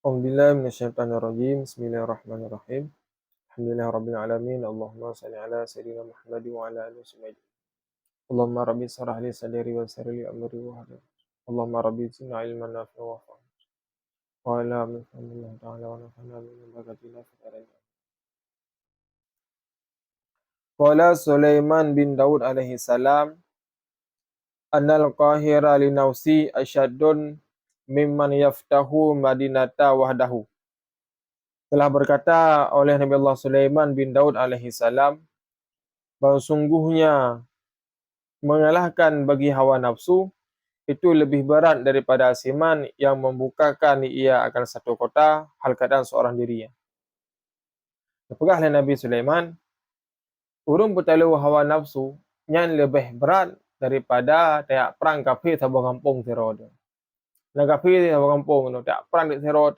Alhamdulillah minasyaitonirrajim. Bismillahirrahmanirrahim. Alhamdulillahirabbil alamin. Allahumma shalli ala sayyidina Muhammad wa ala alihi wasallam. Allahumma rabbi shrah li sadri wa yassir li amri wa hlul. Allahumma rabbi zidni ilman nafi'an wa fahman. Wa ala min fadlillah ta'ala wa nafa'na min barakatillah fil alamin. Qala Sulaiman bin Daud alaihi salam, annal qahira li nafsi asyaddun mimman yaftahu madinata wahdahu. Telah berkata oleh Nabi Allah Sulaiman bin Daud alaihi salam, bahawa sungguhnya mengalahkan bagi hawa nafsu itu lebih berat daripada asiman yang membukakan ia akan satu kota hal keadaan seorang dirinya. Pegahlah Nabi Sulaiman, urung bertalu hawa nafsu yang lebih berat daripada tiap perang kafir sabang kampung terod. Nah kafir sabang kampung tu tiap perang di terod.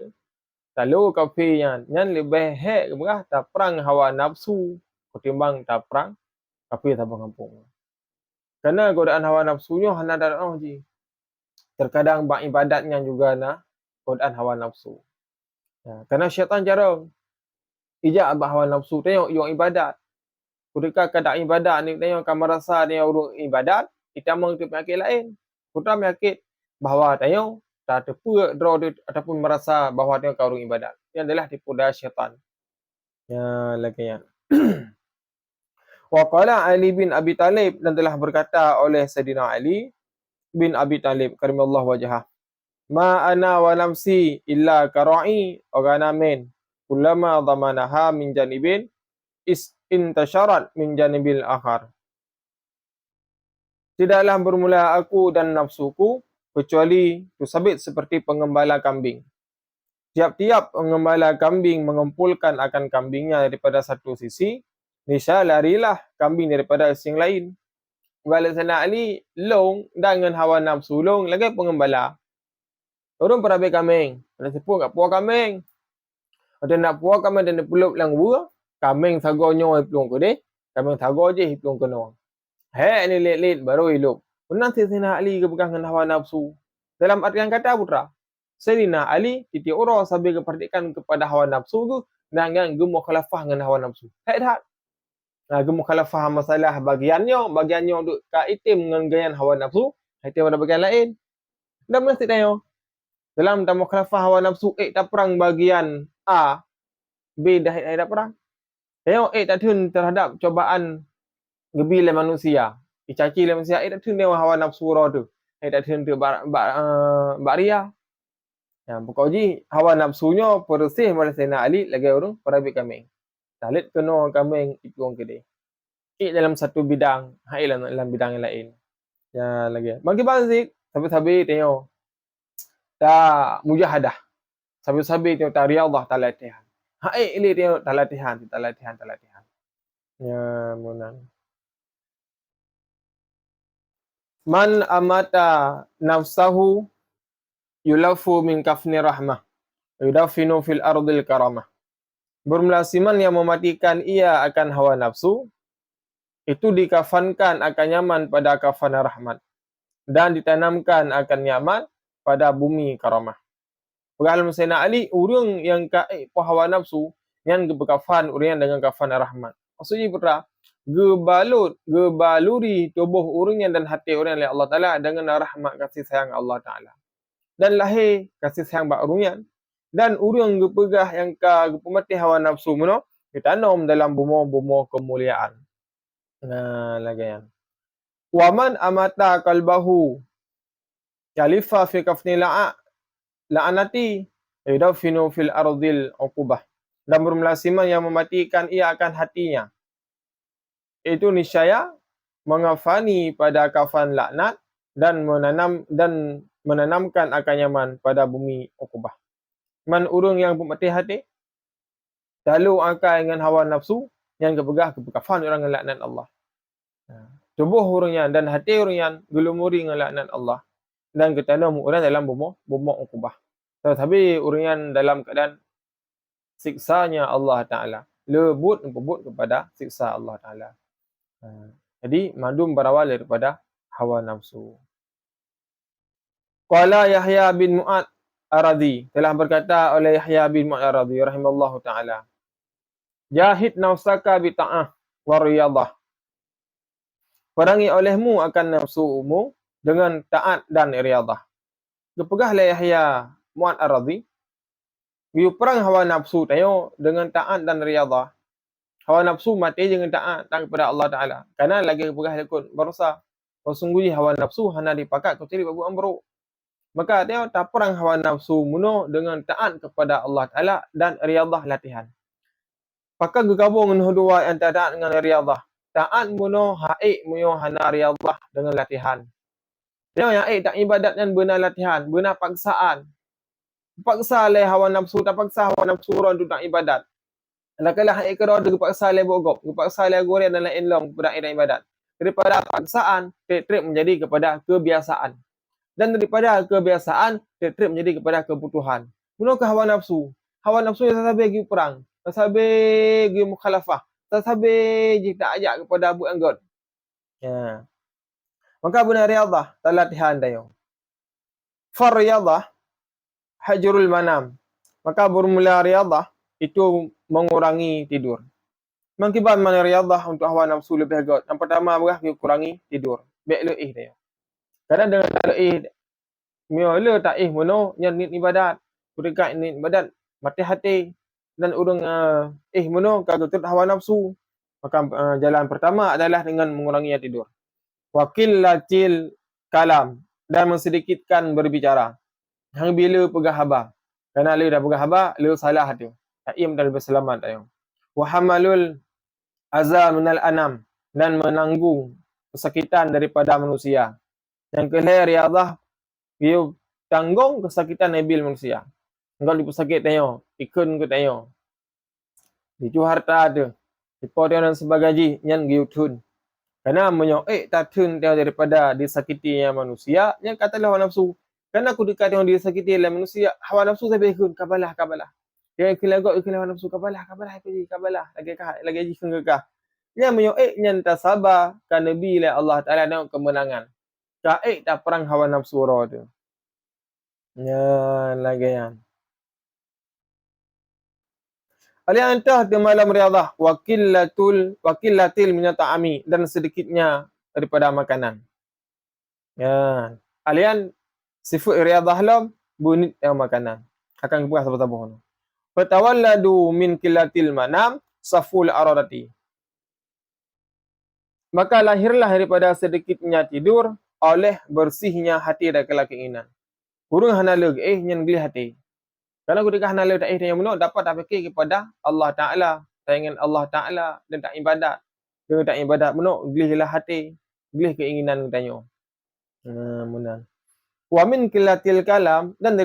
Talu kafir yang lebih hek berah tak perang hawa nafsu ketimbang tak perang kafir sabang kampung. Kerana godaan hawa nafsunya hanya ada je. Terkadang buat ibadatnya juga godaan hawa nafsu. Ya, kerana syaitan jarang ijak abah hawa nafsu tengok yang ibadat. Ketika keadaan ibadat ni tengok akan merasa dia urung ibadat, kita mengikut penyakit lain. Kita penyakit bahawa tengok tak terpuk draw ataupun merasa bahawa dia urung ibadat. Yang adalah tipu daya syaitan. Ya, lagi yang wa qala Ali bin Abi Talib, dan telah berkata oleh Sayyidina Ali bin Abi Talib karamallahu wajhah, ma ana wa nafsi illa kara'i wa ghanamin kullama dhamanaha min janibin intasharat min janibil akhar. Tidaklah bermula aku dan nafsuku kecuali tusabit seperti pengembala kambing. Tiap-tiap pengembala kambing mengumpulkan akan kambingnya daripada satu sisi, niscaya larilah kambing daripada sisi lain. Balik sana Ali long dengan hawa nafsu long lagi pengembala. Orang perabai kambing, ada sepuluh kat puak kambing. Ada nak puak kambing dan peluk lang bua, kambing sagonyo pelung ke deh, kambing sago je pelung ke no. Hei ni lit baru hidup. Pernah Sayyidina Ali kepegang dengan hawa nafsu. Dalam artian kata putra, Sayyidina Ali titik orang sambil keperhatikan kepada hawa nafsu tu dengan gemuk khalafah dengan hawa nafsu. Hei tak? Nah, gemuk khalafah masalah bagiannya duk kaitim dengan gaya hawa nafsu, itim pada bagian lain. Dan mesti tanya, dalam tamu khalafah hawa nafsu tak perang bagian A, B dah perang. Tengok tak tun terhadap cobaan gebilah manusia. Dicaci lah manusia, tak tun dia hawa nafsu roh tu. Tak tun tu baria. Ya, pokoknya hawa nafsunya persih oleh Sayyidina Ali lagi orang perabik kambing. Talit kena kambing itu orang kedai. Dalam satu bidang, dalam bidang yang lain. Ya lagi. Bagi bazik, sabi-sabi tengok. Tak mujahadah. Sabi-sabi tengok tak riyadhah, tak latihan. Ini tengok tak latihan. Ya, menang. Man amata nafsahu yulafu min kafni rahmah. Yudafinu fil ardil karamah. Bermula siman yang mematikan ia akan hawa nafsu, itu dikafankan akan nyaman pada kafan rahmat. Dan ditanamkan akan nyaman pada bumi karamah. Perhal Sayyidina Ali, orang yang hawa nafsu, yang berkafan orang dengan kafan rahmat. Maksudnya putra, gebaluri tubuh orangnya dan hati orang oleh Allah Ta'ala dengan rahmat kasih sayang Allah Ta'ala. Dan lahir kasih sayang bak orangnya. Dan orang gepegah yang gepemati hawa nafsu mana, ditanam dalam bumur-bumur kemuliaan. Nah, lagi yang. Waman amata qalbahu yalifa fi kafni la'anati yudafinu fil ardil uqubah. Dan bermula siman yang mematikan ia akan hatinya, itu niscaya mengafani pada kafan laknat dan menanamkan akan nyaman pada bumi uqubah. Man urung yang pemati hati lalu akan dengan hawa nafsu yang kepegah kafan orang dengan laknat Allah. Tubuh orangnya dan hati orangnya gelumuri dengan laknat Allah dan ketanam orang dalam bumur uqubah. Tetapi orangnya dalam keadaan siksanya Allah Ta'ala, lebut kepada siksa Allah Ta'ala. Jadi mandum berawal daripada hawa nafsu. Qala Yahya bin Mu'ad Ar-Radhi telah berkata oleh Yahya bin Mu'in Ar-Radhi rahimallahu taala, jahid nafsaka bi ta'ah wa riyadhah. Perangi olehmu akan nafsumu dengan taat dan riyadhah. Kepegahlah Yahya Mu'in Ar-Radhi, you perang hawa nafsu tayo dengan taat dan riyadhah. Hawa nafsu mati dengan taat kepada Allah Taala. Karena lagi kepegah lekut berusaha. Sesungguhnya hawa nafsu hanya dipakai kecil babu amru. Maka dia tak perang hawa nafsu muno dengan taat kepada Allah Taala dan riyadhah latihan. Pakai gabung dengan dua antara taat dengan riyadhah. Taat muno haik muno hana riyadhah dengan latihan. Dia yang tak ibadat dan benar latihan, benar paksaan. Paksa le hawa nafsu, tak paksa hawa nafsu orang tu tak ibadat. Lakalah haik kero tu paksa le bogop, paksa le goreng dan lain long kepada ibadat. Daripada paksaan, trip menjadi kepada kebiasaan. Dan daripada kebiasaan, trip menjadi kepada kebutuhan. Menukah hawa nafsu? Hawa nafsu yang sasabe gi perang, sasabe gi mukhalafah, sasabe gi tak ajak kepada Abu Anggot. Ya. Maka benar riyadhah, latihan tayo. Far riyadhah hajrul manam. Maka bermula riyadhah itu mengurangi tidur. Mengkibat mana riyadhah untuk hawa nafsu lebih agak. Yang pertama berah kurangi tidur. Baik leih dia. Kadang dengan leih mula tak mono yang nit ibadat. Kudekat nit ibadat mati hati dan urang mono kagak hawa nafsu. Maka jalan pertama adalah dengan mengurangi tidur. Wa qillatil kalam, dan mensedikitkan berbicara. Hang bila pegah haba. Kerana le dah pegah haba, le salah tu. Taim dan berselamat ayo. Wa hamalul azal minal anam, dan menanggung kesakitan daripada manusia. Yang kelihatan riyadhah, dia tanggung kesakitan nabil manusia. Engkau dipesakit tayo, ikun ke tayo. Itu harta tu. Ipo dia dan sebagainya yang giutun. Kerana menyoek tatun dia daripada disakiti manusia, yang katalah hawa nafsu. Kerana aku dekat dengan disakiti oleh manusia, hawa nafsu saya ikun, kabalah. Dia ikut hawa nafsu, kabalah, lagi ikun kekah. Yang menyoek yang tak sabar, kerana bila Allah Ta'ala nak kemenangan. Kaik tak perang hawa nafsu roh tu. Ya, lagi yang. Alih antah di malam riyadhah, wakillatil minata'ami, dan sedikitnya daripada makanan. Ya, alian sifat riyadhah lam bunit yang makanan. Akan kebuah sabar-sabar. Fatawalladu min killatil manam saful aradati. Maka lahirlah daripada sedikitnya tidur oleh bersihnya hati dan keinginan. Kurang hana leg yang geli hati. Kalau kita hana leg tak yang menuk dapat tak fikir kepada Allah Taala, tak ingin Allah Taala dan tak ibadat. Dengan tak ibadat menuk gelilah hati, gelih keinginan tanya. Munal. Wa min killatil kalam, dan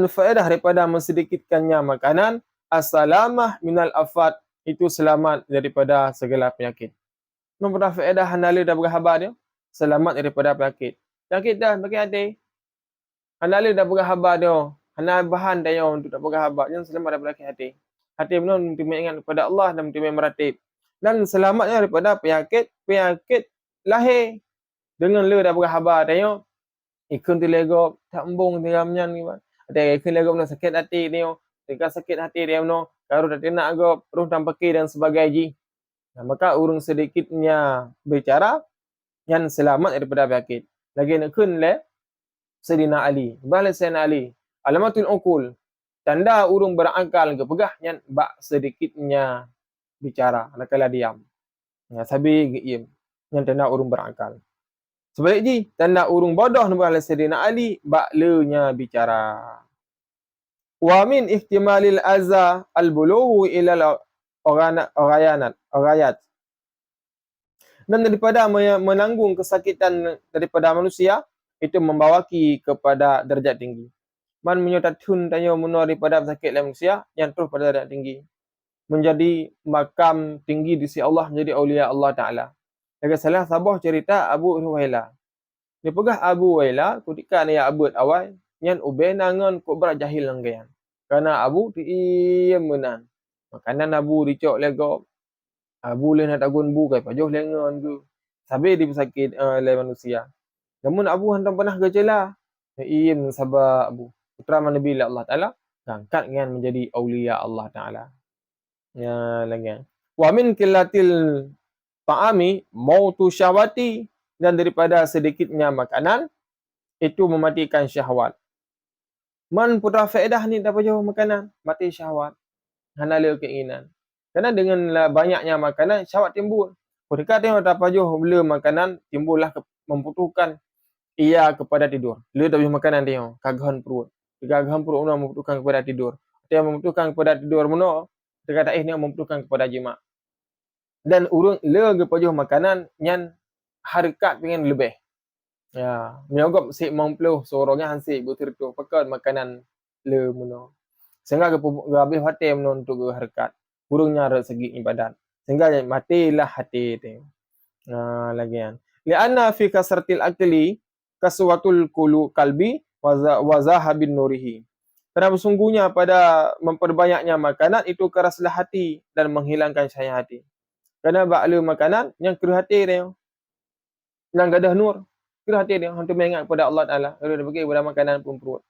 faedah daripada mensedikitkannya makanan, as-salamah minal afat, itu selamat daripada segala penyakit. Memperdah faedah hanali dah berhabar dia, selamat daripada penyakit. Penyakit dah bagi hati. Hanali dah berhabar dia, hana bahan dia untuk tak berhabar, yang selamat daripada hati. Hati benar untuk mengingat kepada Allah dan untuk meratib. Dan selamatnya daripada penyakit lahir. Dengan le dah berhabar dia, ikun tu lego tak embung tiramnya ni. Ada ikun lego nak sakit hati dia, jika sakit hati dia no, kalau dah nak go roh dan pakir dan sebagainya. Maka urung sedikitnya bicara yang selamat daripada penyakit. Lagi nak kun le Sayyidina Ali. Balas Sayyidina Ali. Alamatul uqul. Tanda urung berakal ke pegah yang bak sedikitnya bicara, nakala diam. Ya, sabi giim. Yang tanda urung berakal. Sebaliknya, tanda urung bodoh nubah Sayyidina Ali, baklenya bicara. Wa min ihtimalil azza al-bulughu ila al-ghayat. Dan daripada menanggung kesakitan daripada manusia, itu membawaki kepada derajat tinggi. Man menyotatun tanya menua daripada sakit manusia, yang terus pada derajat tinggi. Menjadi makam tinggi di sisi Allah, menjadi awliya Allah Ta'ala. Lagi salah sabah cerita Abu Ruwailah. Dia pegah Abu Waila ketika dia abad awal yang ubay nangan ko berjahil langgayan. Karena Abu diam menan. Makanan Abu dicok lego. Abu le nak tagun bu kai pajoh lengan tu. Sabe dia sakit le manusia. Namun Abu hendak pernah gejala. Iyim sabab abu. Putra Nabi Allah Ta'ala angkat dengan menjadi aulia Allah Ta'ala. Ya lagi. Wa min qillatil ta'ami mautu syahwati, dan daripada sedikitnya makanan itu mematikan syahwat. Man putra faedah ni dapat jauh makanan, mati syahwat. Hana le keinginan. Karena dengan banyaknya makanan syahwat timbul. Ketika tengok dapat jauh bela makanan timbullah membutuhkan ia kepada tidur. Le tak makanan tengok kagahan perut. Kagahan perut mana membutuhkan kepada tidur. Dia membutuhkan kepada tidur mana, dia kata ni membutuhkan kepada jima'. Dan urang le gepajuh makanan nyan harkat pengen lebih. Ya, miogop si mempluh sorongnya hansi butir tu pekat makanan le muno. Sehingga habis hati muno untuk harkat. Burungnya dari segi ibadat. Sehingga matilah hati tu. Lagian. Lianna fi kasratil akli kaswatul qalbi wa zahabin nurihi. Karena sesungguhnya pada memperbanyaknya makanan itu keraslah hati dan menghilangkan cahaya hati. Karena ba'la makanan yang kerah hati dia. Yang gadah nur. Kerah hati dia untuk mengingat kepada Allah Ta'ala. Kalau dia bagi kepada makanan pun perut.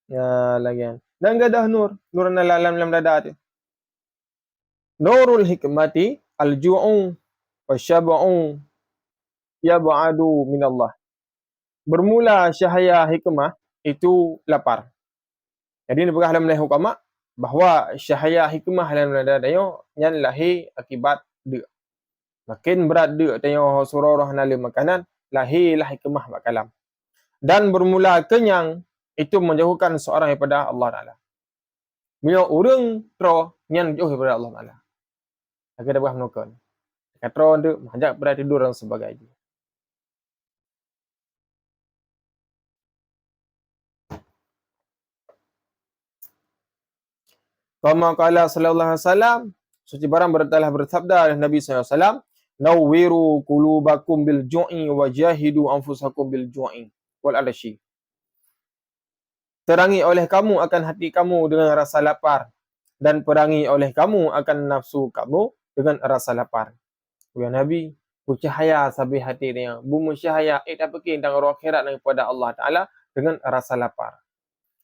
Ya lagian. Dan gadah nur. Nur dalam dada tu. Nurul hikmati al-ju'u wa syab'u yab'adu minallah. Bermula syahaya hikmah itu lapar. Jadi ni berah dalam hukama bahawa syahaya hikmah dalam dada dia yang lahir akibat dia. Makin berat dia tengok surah nala makanan, lahirlah hikmah mak kalam. Dan bermula kenyang itu menjauhkan seorang daripada Allah Taala. Bila orang tro nyan jauh daripada Allah Taala. Agar dah berah menukar. Kata tu menghajak pada tidur dan sebagainya. Kama qala sallallahu alaihi wasallam, suci barang telah bersabda oleh Nabi sallallahu alaihi wasallam, nawwiru qulubakum bil ju'i wa jahidu anfusakum bil ju'i wal adashi. Terangi oleh kamu akan hati kamu dengan rasa lapar, dan perangi oleh kamu akan nafsu kamu dengan rasa lapar. Ya Nabi, bercahaya sabi hati dia, bumi cahaya tak fikir tentang roh akhirat daripada Allah Taala dengan rasa lapar.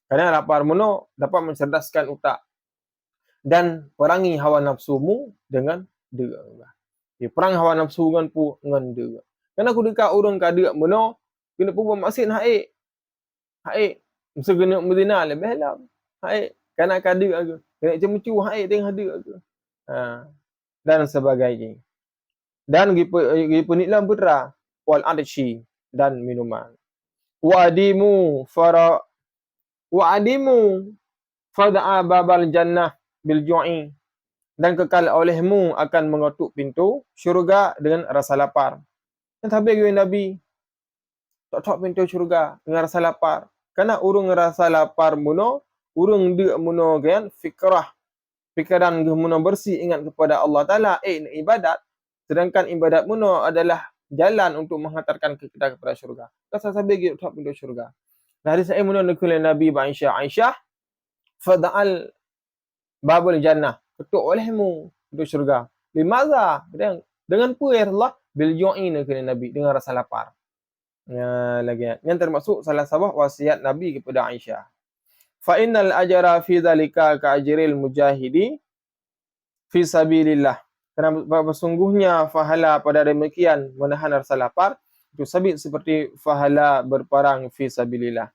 Kerana lapar muno dapat mencerdaskan utak. Dan perangi hawa nafsumu dengan dia. Perang hawa nafsu dengan dia. Karena aku dekat orang kada muno, kena pun maksud haik. Haik mesti kena medina lebih lah. Haik kana kada aku. Kena cemucu haik tengah ada aku. Dan sebagainya. Dan peniklah putra wal adshi dan minuman. Wa'adimu fada'a babal jannah bil ju'i, dan kekal olehmu akan mengetuk pintu syurga dengan rasa lapar. Dan habis Nabi tok pintu syurga dengan rasa lapar. Karena urung rasa lapar muno, urung dia muno kan fikiran muno bersih ingat kepada Allah Taala ibadat, sedangkan ibadat muno adalah jalan untuk menghantarkan kita kepada syurga. Kasa habis tok pintu syurga. Dari saya muno nukul Nabi Aisyah fada'al babul jannah, ketuk olehmu untuk syurga. Limaza? Dengan apa ya Allah? Bil ju'in kena Nabi, dengan rasa lapar. Yang termasuk salah satu wasiat Nabi kepada Aisyah. Fa innal ajra fi dzalika ka ajril mujahidi fi sabilillah. Kerana sesungguhnya pahala pada demikian menahan rasa lapar itu seperti pahala berperang fi sabilillah.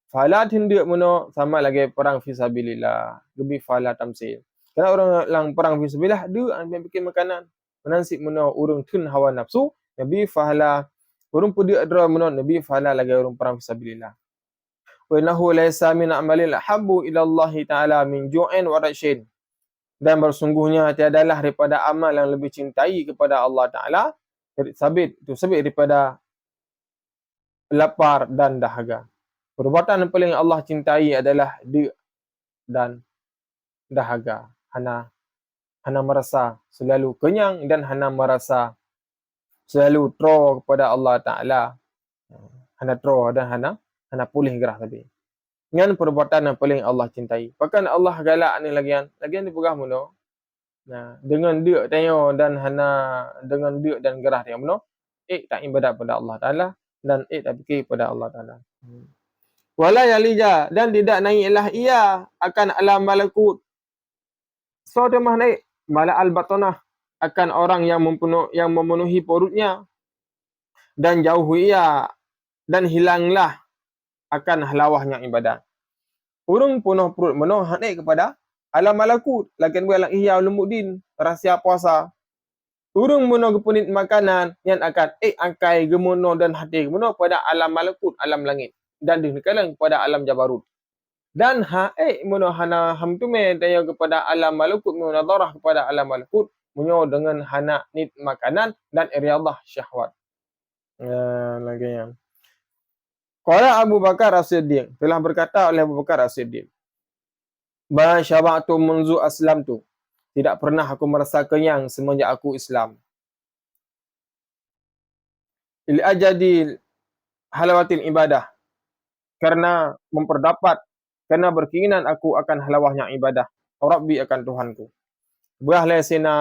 Pahala tindak muno sama lagi perang fi sabilillah. Lebih pahala tamsil. Karena orang yang perang fi sabilillah dia yang bikin makanan. Menansik muno urung tun hawa nafsu, nabi pahala urung pun dia adra muno nabi pahala lagi urung perang fi sabilillah. Wa innahu laysa min amalil habbu ila Allah taala min ju'in wa rashin. Dan bersungguhnya tiadalah daripada amal yang lebih cintai kepada Allah Taala sabit daripada lapar dan dahaga. Perbuatan yang paling Allah cintai adalah dia dan dahaga. Hana merasa selalu kenyang dan hana merasa selalu tro kepada Allah Ta'ala. Hana tro dan hana pulih gerah tadi. Dengan perbuatan yang paling Allah cintai. Bahkan Allah galak ni lagian di pegah muno. Dengan dia tengok dan hana dengan dia dan gerah tengok muno. Tak ibadat pada Allah Ta'ala dan tak fikir pada Allah Ta'ala. Wala yalija, dan tidak naiklah ia akan alam malakut. So dia mah naik mala al-batanah, akan orang yang memenuhi perutnya, dan jauh ia dan hilanglah akan halawahnya ibadat. Urung penuh perut menuh naik kepada alam malakut, lakin alam ihya ulumuddin, rahsia puasa. Urung menuh kepunit makanan yang akan angkai gemono dan hati gemono pada alam malakut, alam langit, dan dihekalang kepada alam jabarut. Dan menuh hana hamtume daya kepada alam malakut, munadharah kepada alam malakut, menyo dengan hana nit makanan dan riyadhah syahwat. Lagi yang Qala Abu Bakar As-Siddiq, telah berkata oleh Abu Bakar As-Siddiq, ma syaba'tu munzu aslamtu, tidak pernah aku merasa kenyang semenjak aku Islam. Il ajadi halawatil ibadah, karena berkeinginan aku akan halawahnya ibadah, Rabbi akan Tuhanku. Buah lesina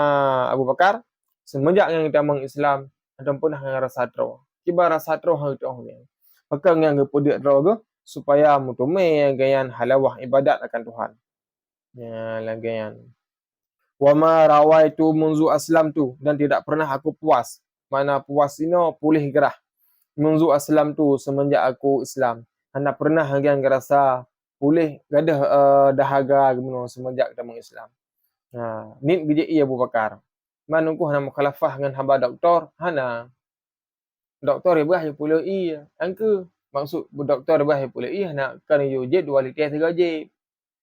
Abu Bakar, semenjak yang kita mengislam, ada pernah ngerasa tro. Kibar rasa tro hang tu ni. Maka yang gepudik tro ke supaya mutume gayan halawah ibadat akan Tuhan. Ya lagayan. Wa ma rawaitu munzu aslam tu, dan tidak pernah aku puas. Mana puas ini pulih gerah. Munzu aslam tu semenjak aku Islam. Hendak pernah yang ngerasa pulih gadah dahaga gemuno semenjak kita mengislam. Ni gejei Abu Bakar. Manungku hana mukhalafah dengan hamba doktor, hana. Doktor ibah je pula angka. Maksud doktor ibah je pula hana kan yo je 2 liter 3 je.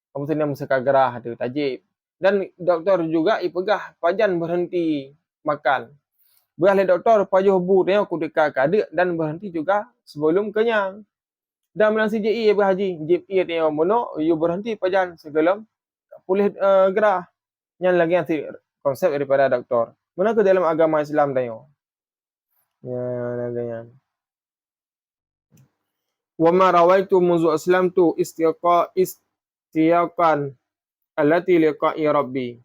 Kamu senang musakagrah tu tajib. Dan doktor juga ipegah pajan berhenti makan. Boleh doktor pajuh bu tengok kudeka kadik dan berhenti juga sebelum kenyang. Dan melang CJI berhaji, JI tengok mono, you berhenti pajan sebelum pulih gerah. Yang lagi yang konsep daripada doktor. Mana ke dalam agama Islam tengok. Ya, lagi yang. Wa ma rawaitu munzu aslamtu istiaqan allati liqa'i rabbi.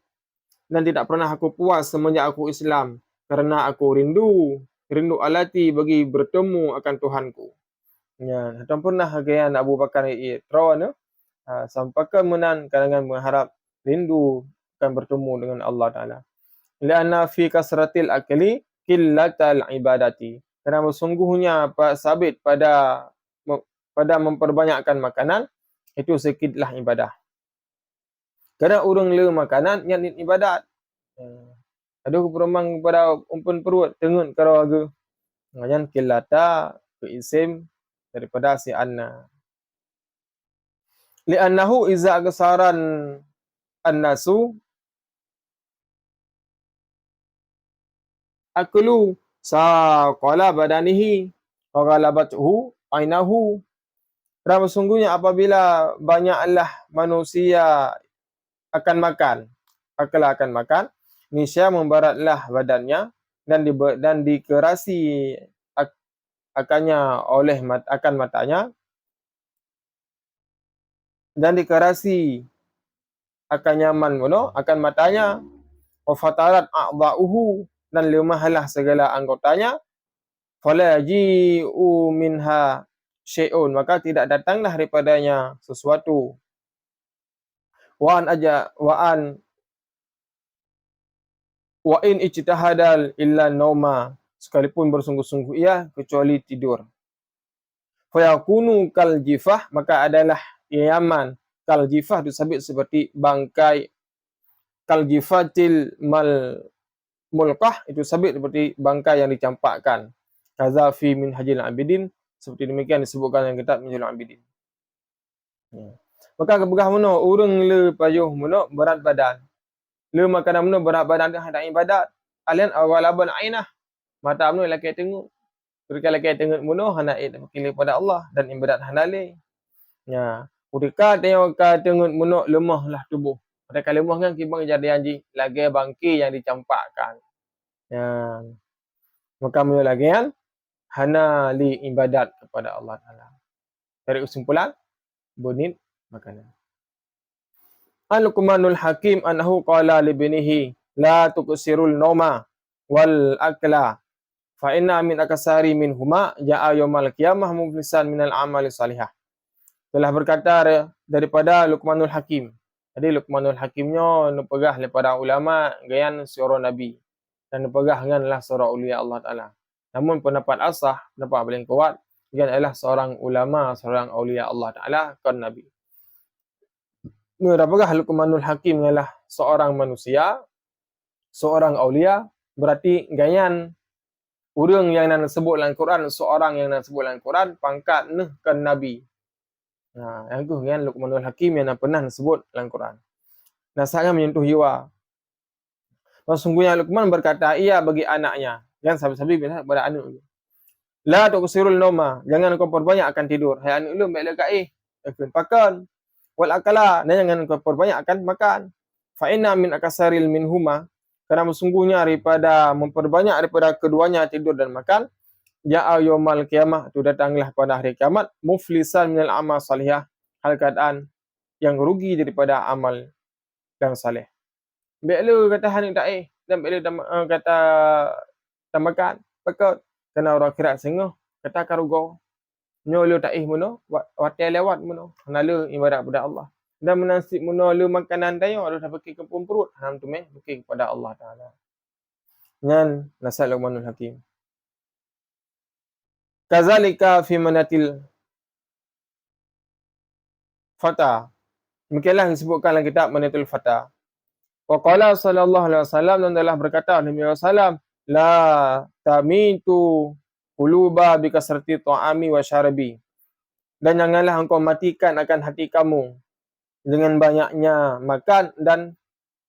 Dan tidak pernah aku puas semenjak aku Islam, karena aku rindu alati bagi bertemu akan Tuhanku. Ya, dan pernah gayan Abu Bakar trawan sampai kemenan kalangan mengharap rindu akan bertemu dengan Allah Taala. Lianna fi kasratil akli qillatal ibadati. Karena sesungguhnya sabit pada memperbanyakkan makanan itu sedikitlah ibadah. Kadang urang le makanan yang ibadat. Aduh peremang kepada umpun perut tengut karawaga. Ngayan kilata ke isim daripada si anna. Li'annahu iza kesaran annasu aklu saqala badanihi wa ghalabathu ainahu. Kerana sesungguhnya apabila banyaklah manusia akan makan, niscaya membaratlah badannya dan dikerasi akannya oleh akan matanya, dan dikerasi akan nyaman akan matanya, wa fatarat a'dha'uhu, dan lemahlah segala anggotanya, fala yaji'u minha syai'un, maka tidak datanglah daripadanya sesuatu. Wa in ijtihadal illa nauma, sekalipun bersungguh-sungguh ia kecuali tidur. Fa yakunu kal jifah, maka adalah yaman kal jifah disebut seperti bangkai, kal jifatil mulqah itu sabit seperti bangkai yang dicampakkan. Kaza fi minhajil abidin, seperti demikian disebutkan yang kitab Minhajul Abidin. Maka kebegah mana urang le payuh mana berat badan. Le makanan mana berat badan dah hendak ibadat. Alian awalaban ainah. Mata mana laki tengok. Ketika laki tengok mana hendak berkili pada Allah dan ibadat handale. Ya, ketika tengok mana lemahlah tubuh. Mereka lemah kan kibang jadi anji lagi bangki yang dicampakkan. Ya. Maka mana lagi kan hana li ibadat kepada Allah Taala. Dari kesimpulan bunit makanan. Al-Luqmanul Hakim annahu qala li binihi la tuqsirul nauma wal akla fa inna min akasari minhuma ja'a yaumal qiyamah muflisan minal amali salihah. Telah berkata daripada Luqmanul Hakim. Jadi Luqmanul Hakimnya pegah daripada ulama gayan seorang nabi dan pegah nganlah seorang ulia Allah Taala. Namun pendapat asah, pendapat paling kuat, dia adalah seorang ulama, seorang ulia Allah Taala kan nabi. Dah pegah Luqmanul Hakim ialah seorang manusia, seorang aulia, berarti gayan urang yang nak sebut dalam Quran, seorang yang nak sebut dalam Quran pangkat neh kan nabi. Nah, yang tu kan Luqmanul Hakim yang pernah disebut dalam Quran. Nasihatnya menyentuh jiwa. Sesungguhnya Luqman berkata ia bagi anaknya. Kan sabi-sabi biasa pada anak. La tuqsirul nauma, jangan kau perbanyak akan tidur. Hai anak ulun baiklah kaih. Pakan. Wal akala, dan jangan kau perbanyak akan makan. Fa inna min akasaril minhuma, karena sesungguhnya daripada memperbanyak daripada keduanya tidur dan makan, ja'a yaumal qiyamah, itu datanglah pada hari kiamat, muflisan minal amal salihah, hal keadaan yang rugi daripada amal yang saleh. Bila kata hanik tak dan bila kata tamakan, pakot kena orang kira sengah, kata karugo. Nyo lu tak muno, watai lewat muno, nala ibadat kepada Allah. Dan menasib muno lu makanan tayo, ada dah fikir kepun perut, ham tu meh fikir kepada Allah Taala. Ngan nasihat Luqmanul Hakim. Kazalika fi manatil fata. Demikianlah disebutkan dalam kitab Manatul Fata. Wa qala sallallahu alaihi wasallam, dan telah berkata Nabi sallallahu la tamitu quluba bi kasrati ta'ami wa syarabi. Dan janganlah engkau matikan akan hati kamu dengan banyaknya makan dan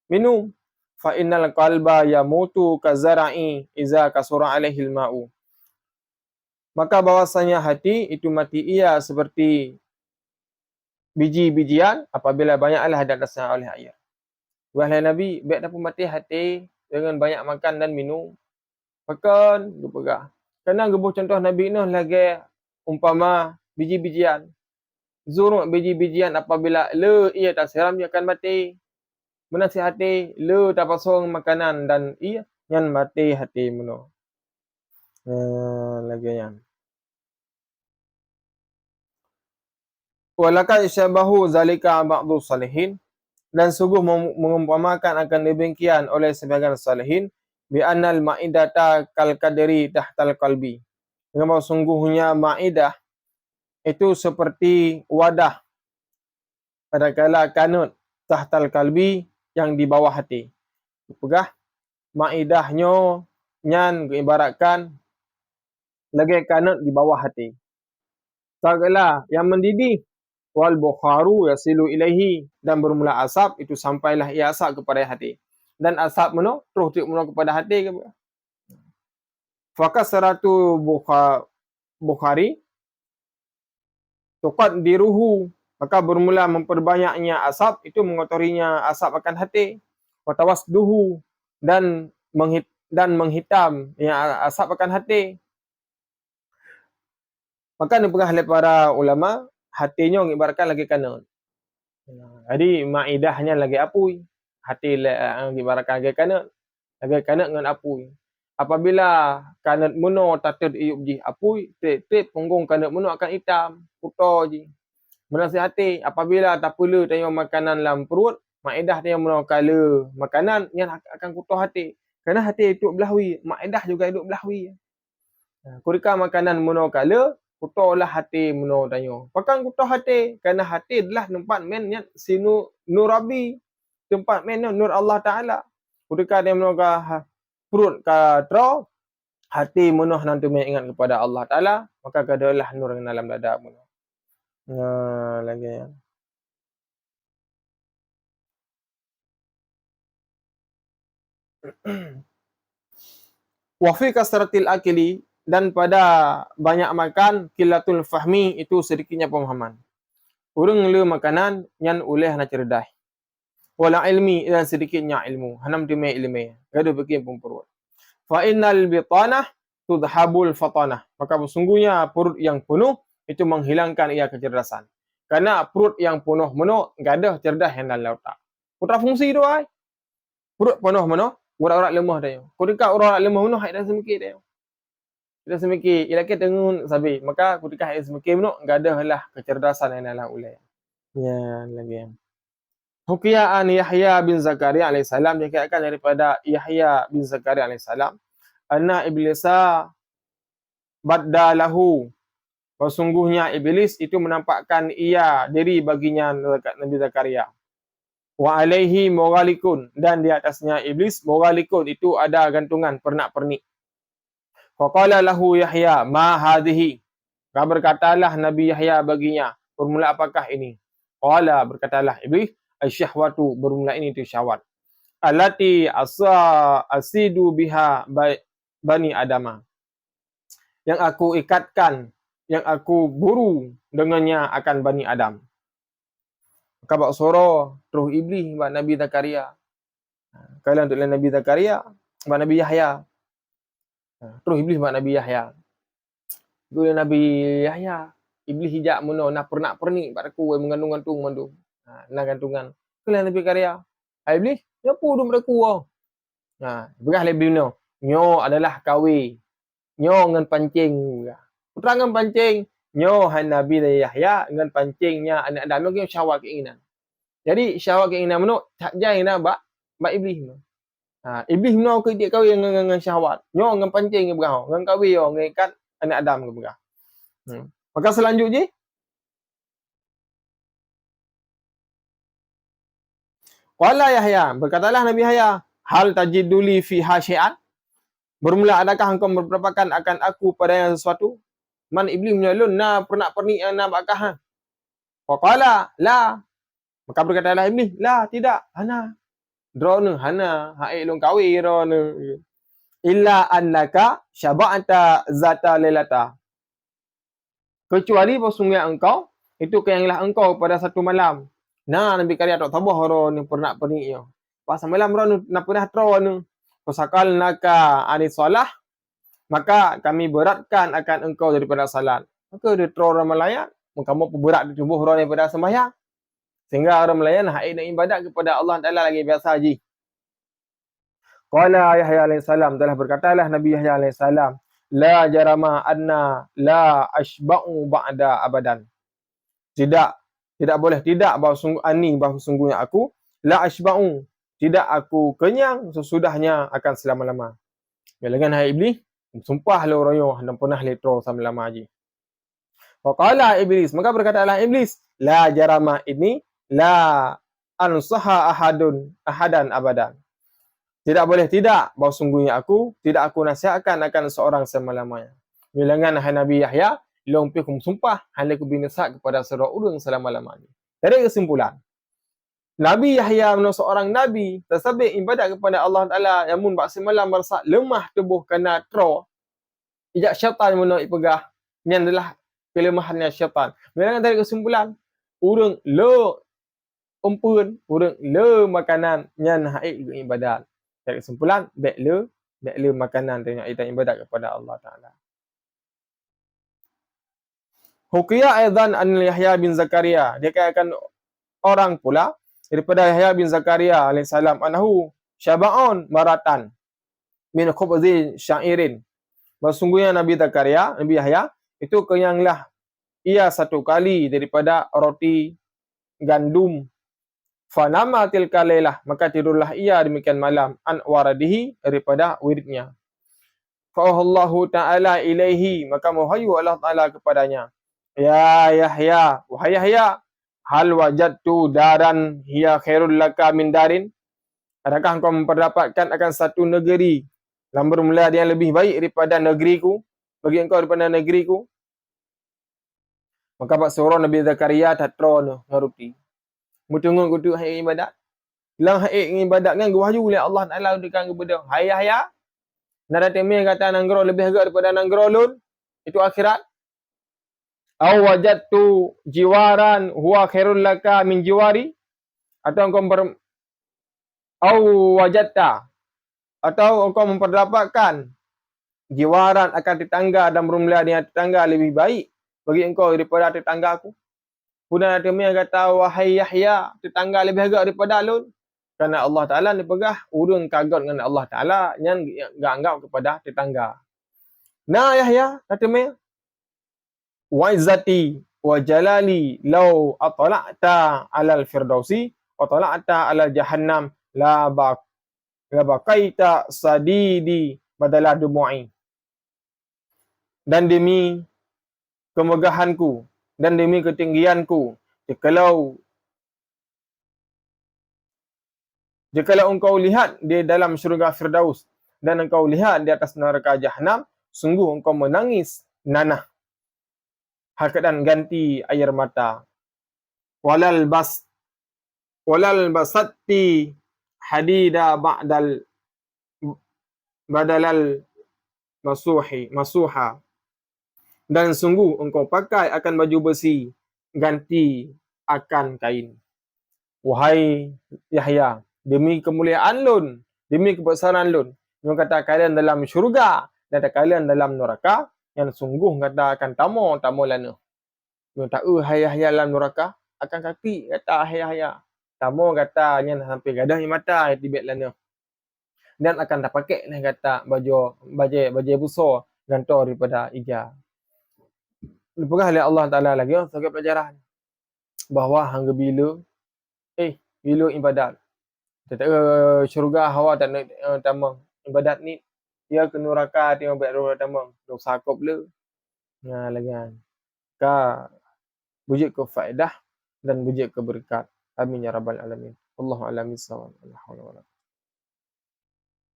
minum. Fa innal qalba yamutu kazara'i iza kasura alaihi al-ma'u. Maka bahwasanya hati itu mati ia seperti biji-bijian apabila banyaklah diatasnya oleh air. Wahai Nabi, baik dah pun mati hati dengan banyak makan dan minum. Makan, gepegah. Kena gebuh contoh Nabi Nuh lagi umpama biji-bijian. Zuruk biji-bijian apabila le ia tak siram ia akan mati. Menasihati le tak pasang makanan dan ia yang mati hati meno. Lagi yang. Walakad syabahu zalika ba'du salihin, dan sungguh mengumpamakan akan demikian oleh sebagian salihin bi annal ma'idata kal kadri tahtal qalbi. Dengan sungguhnya ma'idah itu seperti wadah pada kala kanut tahtal qalbi yang di bawah hati. Pegah maidahnya nyan ibaratkan lagi kanut di bawah hati. Segala yang mendidih wal bukharu yasilu ilaihi, dan bermula asap itu sampailah ia asap kepada hati. Dan asap meno terus meno kepada hati ke. Fakasratu bukhari tuqad diruhu, maka bermula memperbanyaknya asap itu mengotorinya asap akan hati. Watawasduhu, dan menghitam ya asap akan hati. Maka ni pegah oleh para ulama, hatinya ibaratkan lagi kanut. Jadi maidahnya lagi apui, hati ibaratkan lagi kanut dengan apui. Apabila kanut muno tatut iup ji apui, tip punggung kanut muno akan hitam, putih ji. Menasihati apabila tak perlu tanya makanan dalam perut, maidah tanya muno kala makanan yang akan kutuh hati. Kerana hati itu belahwi, maidah juga hidup belahwi. Kurika makanan muno kala, kutuhlah hati muno tanya. Pakan kutuh hati, kerana hati adalah tempat men si nurabi, tempat men nur Allah Taala. Kurika dia muno perut ka tro, hati muno nanti mengingat kepada Allah Taala, maka kadalah nur dalam dada muno. Lagi ya. Wa fi kasratil akli, dan pada banyak makan, kilatul fahmi, itu sedikitnya pemahaman. Urang le makanan nyan oleh na cerdas. Wala ilmi, dan sedikitnya ilmu. Hanam dime ilmu. Gaduh fikir pun perut. Fa innal bitanah tudhabul fatanah. Maka sesungguhnya perut yang penuh itu menghilangkan ia kecerdasan. Karena perut yang penuh meno gadah cerdas yang dalam otak. Putra fungsi tu ai. Perut penuh meno, urat-urat lemah dia. Kau dekat urat lemah meno hak dah semikir dia. Kita semikir, ilaki tengun sabi. Maka ketika ia semikir menuk, enggak ada lah kecerdasan yang dalam ulai. Ya, lagi. Hukiyaan Yahya bin Zakaria alaihissalam dikatakan daripada Yahya bin Zakaria alaihissalam, anna iblisa baddalahu, sesungguhnya iblis itu menampakkan ia diri baginya Nabi Zakaria. Wa alaihi moghalikun, dan di atasnya iblis moghalikun itu ada gantungan pernak-pernik. Faqala lahu Yahya ma hadhihi, berkatalah Nabi Yahya baginya, bermula apakah ini? Qala, berkatalah iblis, asyahwatu, bermula ini itu syahwat. Allati asidu biha bani adama, yang aku ikatkan, yang aku buru dengannya akan Bani Adam. Maka bak soro terus iblis bak Nabi Zakaria. Kalau untuk Nabi Zakaria, bak Nabi Yahya. Terus iblis bak Nabi Yahya. Dulu Nabi Yahya, iblis hijak mono nak pernak-pernik bak aku mengandung-gantung mandu. Nak gantungan. Kalau Nabi Zakaria, iblis, nyapu dum bak aku. Begah lebih no. Nyo adalah kawi. Nyo ngan pancing. Puterangan pancing. Nyo han Nabi Yahya dengan pancingnya anak Adam yang syahwat keinginan. Jadi syahwat keinginan menuk tak jai nak bak iblis no. Iblis no ke dia kawi dengan syahwat. Nyo dengan pancing ke begah. Dengan kawi yo ngikat anak Adam ke begah. Maka selanjutnya qala Yahya, berkatalah Nabi Yahya, hal tajiduli fiha syai'an? Bermula adakah engkau mendapatkan akan aku padanya sesuatu? Man iblis menyalun na pernak-pernik yang nak bakah. Faqala la, maka berkatalah iblis, la, tidak, hana. Drone hana, haik long kawi drone. Illa annaka syaba'ata zata lailata. Kecuali sesungguhnya engkau itu keyangilah engkau pada satu malam. Nabi Karia tak tabah ron pernak-pernik yo. Pas malam ron nak pernah tron. Fasakal naka ani solah, maka kami beratkan akan engkau daripada salat. Maka dia tro orang melayan, kamu berat di tubuh orang daripada sembahyang. Sehingga orang melayan haid dan ibadat kepada Allah Taala lagi biasa haji. Qala Yahya alaihissalam, telah berkatalah Nabi Yahya alaihissalam, la jarama anna la ashba'u ba'da abadan. Tidak boleh tidak bahawa sungguh ani bahawa sungguhnya aku la ashba'u, tidak aku kenyang sesudahnya akan selama-lama. Bilangan hai iblis, sumpah le orang yo hendak pernah letro selama-lama haji. Faqala iblis, maka berkatalah iblis, la jarama ini la ansaha ahadan abadan. Tidak boleh tidak bahawa sungguhnya aku tidak aku nasihatkan akan seorang selama-lamanya. Bilangan hai Nabi Yahya, lompikum sumpah hanya ku binasa kepada seorang urang selama-lamanya. Dari kesimpulan, Nabi Yahya menurut seorang Nabi tersebut ibadat kepada Allah Ta'ala yang mun bak semalam merasa lemah tubuh kerana tro. Ijak syaitan menurut pegah. Ini adalah kelemahannya syaitan. Bilangan dari kesimpulan, urang le umpun, urang le makanan nyan haid ibadat. Dari kesimpulan, baik le makanan dengan ibadat kepada Allah Ta'ala. Hukiya aidan an Yahya bin Zakaria, dia katakan orang pula daripada Yahya bin Zakaria alaihissalam, anahu syaba'un maratan min khubzi sya'irin. Sesungguhnya Nabi Zakaria, Nabi Yahya itu kenyanglah ia satu kali daripada roti gandum. Fanama tilka lailah, maka tidurlah ia demikian malam, an waradihi, daripada wiridnya. Fa'ahallahu ta'ala ilaihi, maka muhayyu Allah Ta'ala kepadanya. Ya Yahya, wahai Yahya, hal wajadtu daran hiya khairul laka min darin? Adakah engkau memperdapatkan akan satu negeri yang bermula yang lebih baik daripada negeriku? Bagi engkau daripada negeriku? Maka pak seorang Nabi Zakaria tatron ngaruti. Mutunggu kutu hai ibadat. Lang hai ibadat kan wahyu oleh Allah Taala dekat kepada hai Yahya. Nada temeh kata nanggro lebih agak daripada nanggro lun. Itu akhirat. Aw wajadtu jiwaran huwa khairul laka min jiwari? Atau engkau wajadta, atau engkau memperdapatkan jiwaran akan tetangga dan bermula dengan tetangga lebih baik bagi engkau daripada tetangga aku? Kemudian ada yang kata, wahai Yahya, tetangga lebih agak daripada alun. Kerana Allah Ta'ala ni pegah, urun kagot dengan Allah Ta'ala yang enggak anggap kepada tetangga. Na Yahya kata me, wa izzati wa jalali law atala'ta 'alal firdausi wa tala'ta 'alal jahannam la baqaita sadidi badala dumu'i. Dan demi kemegahanku dan demi ketinggianku, jikalau engkau lihat di dalam syurga Firdaus dan engkau lihat di atas neraka Jahannam, sungguh engkau menangis nanah keadaan ganti air mata. Walal basatti hadida badalal masuha. Dan sungguh engkau pakai akan baju besi ganti akan kain. Wahai Yahya, demi kemuliaan lun, demi kebesaran lun, yang kata kalian dalam syurga dan kalian dalam neraka, yang sungguh kata akan tamu lana. Yang tak hai Yahya dalam neraka, akan kaki kata hai Yahya. Tamu kata yang sampai gadah mata tibet lana. Dan akan tak pakai lah kata baju besar gantor daripada ija. Lepas oleh Allah Ta'ala lagi, sebagai pelajaran bahawa hangga bila ibadat. Kita syurga hawa tak nak tamang. Ibadat ni dia ke neraka tengok berat tamang. Dosa kau pula. Nah lagi kan. Ka wujud ke faedah dan wujud ke berkat. Amin ya rabbal alamin. Allahu a'lam bissawab.